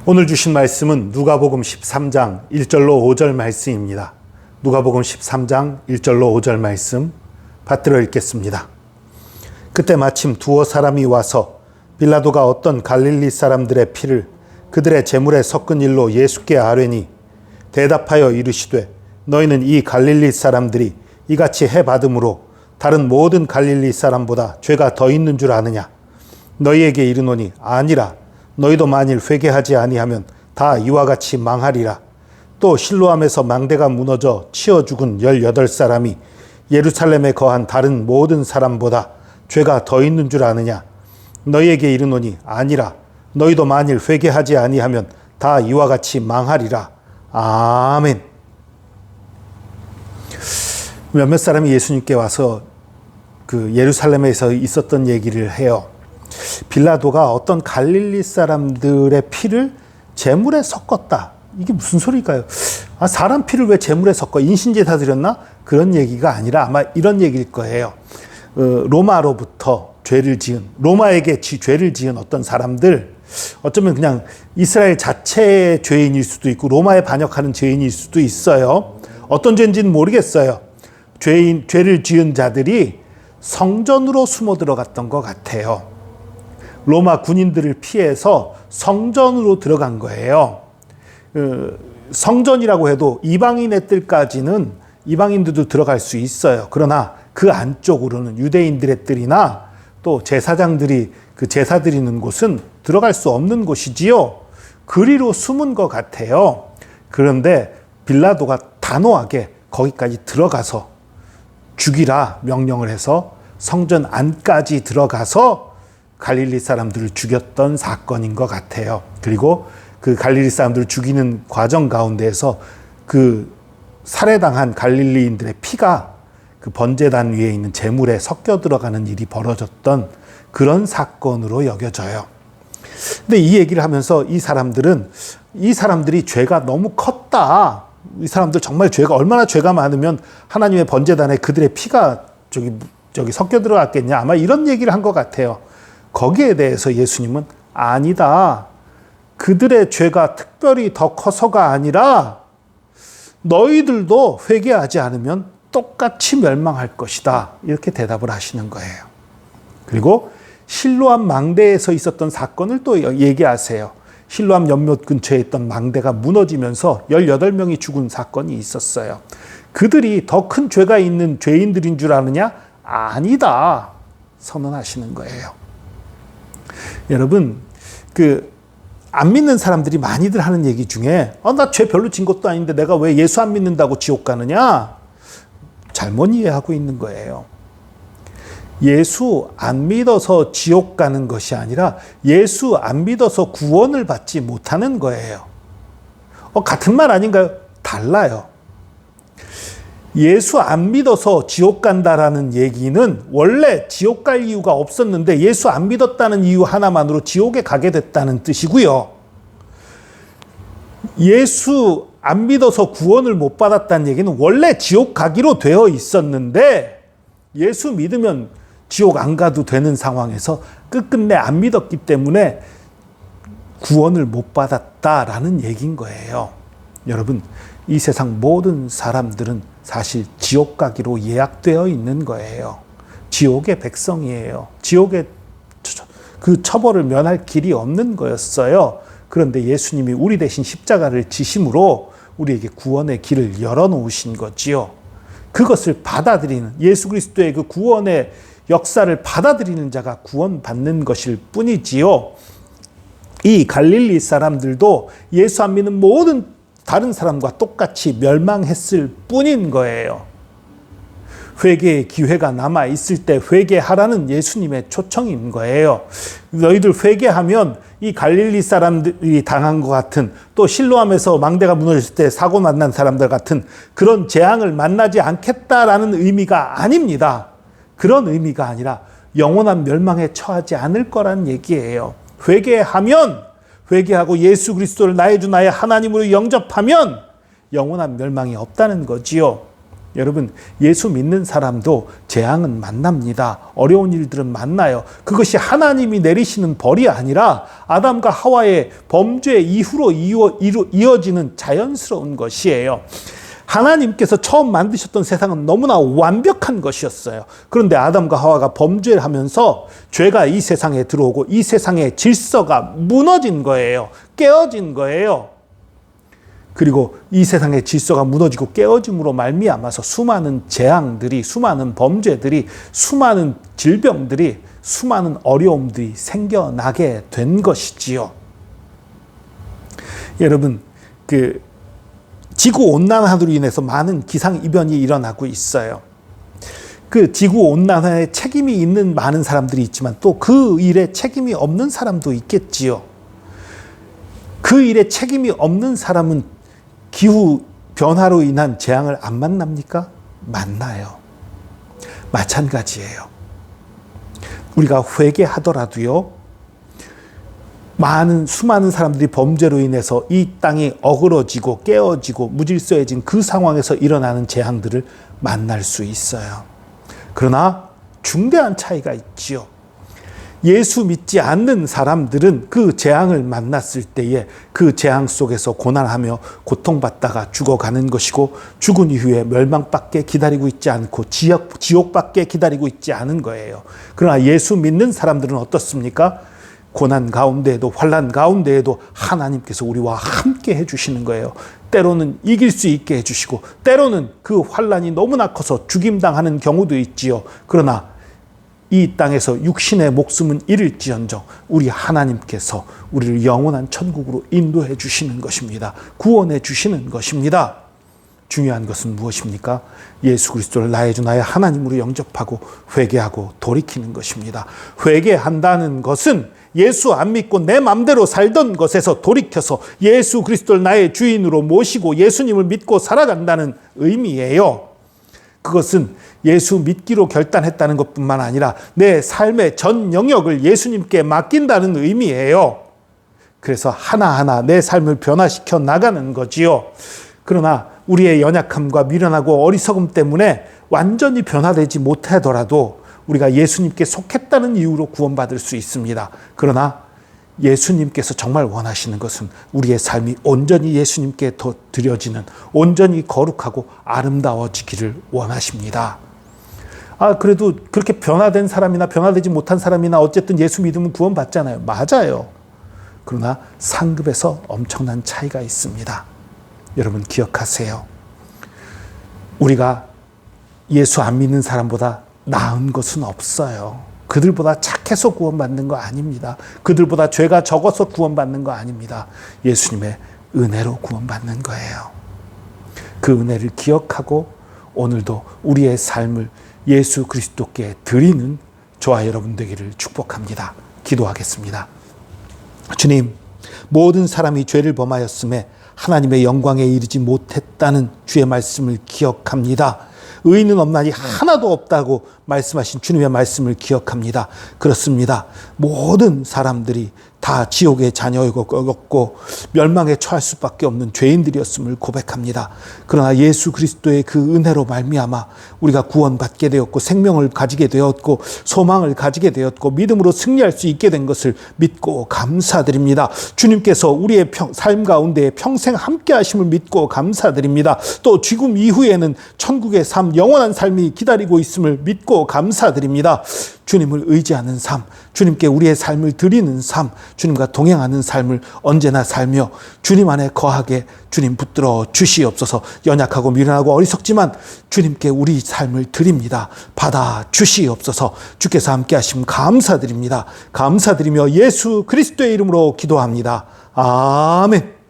오늘 주신 말씀은 누가복음 13장 1절로 5절 말씀입니다. 누가복음 13장 1절로 5절 말씀 받들어 읽겠습니다. 그때 마침 두어 사람이 와서 빌라도가 어떤 갈릴리 사람들의 피를 그들의 제물에 섞은 일로 예수께 아뢰니 대답하여 이르시되 너희는 이 갈릴리 사람들이 이같이 해받음으로 다른 모든 갈릴리 사람보다 죄가 더 있는 줄 아느냐? 너희에게 이르노니 아니라. 너희도 만일 회개하지 아니하면 다 이와 같이 망하리라. 또 실로암에서 망대가 무너져 치어 죽은 18사람이 예루살렘에 거한 다른 모든 사람보다 죄가 더 있는 줄 아느냐? 너희에게 이르노니 아니라. 너희도 만일 회개하지 아니하면 다 이와 같이 망하리라. 아멘. 몇몇 사람이 예수님께 와서 그 예루살렘에서 있었던 얘기를 해요. 빌라도가 어떤 갈릴리 사람들의 피를 제물에 섞었다. 이게 무슨 소리일까요? 사람 피를 왜 제물에 섞어? 인신제사 드렸나? 그런 얘기가 아니라 아마 이런 얘기일 거예요. 로마로부터 로마에게 죄를 지은 어떤 사람들, 어쩌면 그냥 이스라엘 자체의 죄인일 수도 있고 로마에 반역하는 죄인일 수도 있어요. 어떤 죄인지는 모르겠어요. 죄를 지은 자들이 성전으로 숨어 들어갔던 것 같아요. 로마 군인들을 피해서 성전으로 들어간 거예요. 성전이라고 해도 이방인의 뜰까지는 이방인들도 들어갈 수 있어요. 그러나 그 안쪽으로는 유대인들의 뜰이나 또 제사장들이 그 제사 드리는 곳은 들어갈 수 없는 곳이지요. 그리로 숨은 것 같아요. 그런데 빌라도가 단호하게 거기까지 들어가서 죽이라 명령을 해서 성전 안까지 들어가서 갈릴리 사람들을 죽였던 사건인 것 같아요. 그리고 그 갈릴리 사람들을 죽이는 과정 가운데에서 그 살해당한 갈릴리인들의 피가 그 번제단 위에 있는 제물에 섞여 들어가는 일이 벌어졌던 그런 사건으로 여겨져요. 근데 이 얘기를 하면서 이 사람들이 죄가 너무 컸다. 이 사람들 정말 얼마나 죄가 많으면 하나님의 번제단에 그들의 피가 저기 섞여 들어갔겠냐. 아마 이런 얘기를 한 것 같아요. 거기에 대해서 예수님은 아니다. 그들의 죄가 특별히 더 커서가 아니라 너희들도 회개하지 않으면 똑같이 멸망할 것이다. 이렇게 대답을 하시는 거예요. 그리고 실로암 망대에서 있었던 사건을 또 얘기하세요. 실로암 연못 근처에 있던 망대가 무너지면서 18명이 죽은 사건이 있었어요. 그들이 더 큰 죄가 있는 죄인들인 줄 아느냐? 아니다. 선언하시는 거예요. 여러분, 안 믿는 사람들이 많이들 하는 얘기 중에 나 죄 별로 진 것도 아닌데 내가 왜 예수 안 믿는다고 지옥 가느냐? 잘못 이해하고 있는 거예요. 예수 안 믿어서 지옥 가는 것이 아니라 예수 안 믿어서 구원을 받지 못하는 거예요. 같은 말 아닌가요? 달라요. 예수 안 믿어서 지옥 간다라는 얘기는 원래 지옥 갈 이유가 없었는데 예수 안 믿었다는 이유 하나만으로 지옥에 가게 됐다는 뜻이고요. 예수 안 믿어서 구원을 못 받았다는 얘기는 원래 지옥 가기로 되어 있었는데 예수 믿으면 지옥 안 가도 되는 상황에서 끝끝내 안 믿었기 때문에 구원을 못 받았다라는 얘기인 거예요. 여러분, 이 세상 모든 사람들은 사실 지옥 가기로 예약되어 있는 거예요. 지옥의 백성이에요. 지옥의 그 처벌을 면할 길이 없는 거였어요. 그런데 예수님이 우리 대신 십자가를 지심으로 우리에게 구원의 길을 열어놓으신 거지요. 그것을 받아들이는 예수 그리스도의 그 구원의 역사를 받아들이는 자가 구원받는 것일 뿐이지요. 이 갈릴리 사람들도 예수 안 믿는 모든 다른 사람과 똑같이 멸망했을 뿐인 거예요. 회개의 기회가 남아있을 때 회개하라는 예수님의 초청인 거예요. 너희들 회개하면 이 갈릴리 사람들이 당한 것 같은, 또 실로암에서 망대가 무너졌을 때 사고 만난 사람들 같은 그런 재앙을 만나지 않겠다라는 의미가 아닙니다. 그런 의미가 아니라 영원한 멸망에 처하지 않을 거란 얘기예요. 회개하고 예수 그리스도를 나의 주 나의 하나님으로 영접하면 영원한 멸망이 없다는 거지요. 여러분, 예수 믿는 사람도 재앙은 만납니다. 어려운 일들은 만나요. 그것이 하나님이 내리시는 벌이 아니라 아담과 하와의 범죄 이후로 이어지는 자연스러운 것이에요. 하나님께서 처음 만드셨던 세상은 너무나 완벽한 것이었어요. 그런데 아담과 하와가 범죄를 하면서 죄가 이 세상에 들어오고 이 세상의 질서가 무너진 거예요. 깨어진 거예요. 그리고 이 세상의 질서가 무너지고 깨어짐으로 말미암아서 수많은 재앙들이, 수많은 범죄들이, 수많은 질병들이, 수많은 어려움들이 생겨나게 된 것이지요. 여러분, 지구온난화로 인해서 많은 기상이변이 일어나고 있어요. 그 지구온난화에 책임이 있는 많은 사람들이 있지만 또 그 일에 책임이 없는 사람도 있겠지요. 그 일에 책임이 없는 사람은 기후 변화로 인한 재앙을 안 만납니까? 만나요. 마찬가지예요. 우리가 회개하더라도요, 수많은 사람들이 범죄로 인해서 이 땅이 어그러지고 깨어지고 무질서해진 그 상황에서 일어나는 재앙들을 만날 수 있어요. 그러나 중대한 차이가 있지요. 예수 믿지 않는 사람들은 그 재앙을 만났을 때에 그 재앙 속에서 고난하며 고통받다가 죽어가는 것이고, 죽은 이후에 멸망밖에 기다리고 있지 않고 지옥밖에 기다리고 있지 않은 거예요. 그러나 예수 믿는 사람들은 어떻습니까? 고난 가운데에도, 환난 가운데에도 하나님께서 우리와 함께 해주시는 거예요. 때로는 이길 수 있게 해주시고, 때로는 그 환난이 너무나 커서 죽임당하는 경우도 있지요. 그러나 이 땅에서 육신의 목숨은 잃을지언정 우리 하나님께서 우리를 영원한 천국으로 인도해 주시는 것입니다. 구원해 주시는 것입니다. 중요한 것은 무엇입니까? 예수 그리스도를 나의 주 나의 하나님으로 영접하고 회개하고 돌이키는 것입니다. 회개한다는 것은 예수 안 믿고 내 맘대로 살던 것에서 돌이켜서 예수 그리스도를 나의 주인으로 모시고 예수님을 믿고 살아간다는 의미예요. 그것은 예수 믿기로 결단했다는 것뿐만 아니라 내 삶의 전 영역을 예수님께 맡긴다는 의미예요. 그래서 하나하나 내 삶을 변화시켜 나가는 거지요. 그러나 우리의 연약함과 미련하고 어리석음 때문에 완전히 변화되지 못하더라도 우리가 예수님께 속했다는 이유로 구원받을 수 있습니다. 그러나 예수님께서 정말 원하시는 것은 우리의 삶이 온전히 예수님께 더 드려지는, 온전히 거룩하고 아름다워지기를 원하십니다. 그래도 그렇게 변화된 사람이나 변화되지 못한 사람이나 어쨌든 예수 믿으면 구원받잖아요. 맞아요. 그러나 상급에서 엄청난 차이가 있습니다. 여러분 기억하세요. 우리가 예수 안 믿는 사람보다 나은 것은 없어요. 그들보다 착해서 구원받는 거 아닙니다. 그들보다 죄가 적어서 구원받는 거 아닙니다. 예수님의 은혜로 구원받는 거예요. 그 은혜를 기억하고 오늘도 우리의 삶을 예수 그리스도께 드리는 저와 여러분 되기를 축복합니다. 기도하겠습니다. 주님, 모든 사람이 죄를 범하였음에 하나님의 영광에 이르지 못했다는 주의 말씀을 기억합니다. 의인은 없나니 하나도 없다고 말씀하신 주님의 말씀을 기억합니다. 그렇습니다. 모든 사람들이 다 지옥의 자녀였고 멸망에 처할 수밖에 없는 죄인들이었음을 고백합니다. 그러나 예수 그리스도의 그 은혜로 말미암아 우리가 구원받게 되었고 생명을 가지게 되었고 소망을 가지게 되었고 믿음으로 승리할 수 있게 된 것을 믿고 감사드립니다. 주님께서 우리의 삶 가운데 평생 함께 하심을 믿고 감사드립니다. 또 죽음 이후에는 천국의 삶, 영원한 삶이 기다리고 있음을 믿고 감사드립니다. 주님을 의지하는 삶, 주님께 우리의 삶을 드리는 삶, 주님과 동행하는 삶을 언제나 살며 주님 안에 거하게 주님 붙들어 주시옵소서. 연약하고 미련하고 어리석지만 주님께 우리 삶을 드립니다. 받아 주시옵소서. 주께서 함께 하심 감사드립니다. 감사드리며 예수 그리스도의 이름으로 기도합니다. 아멘.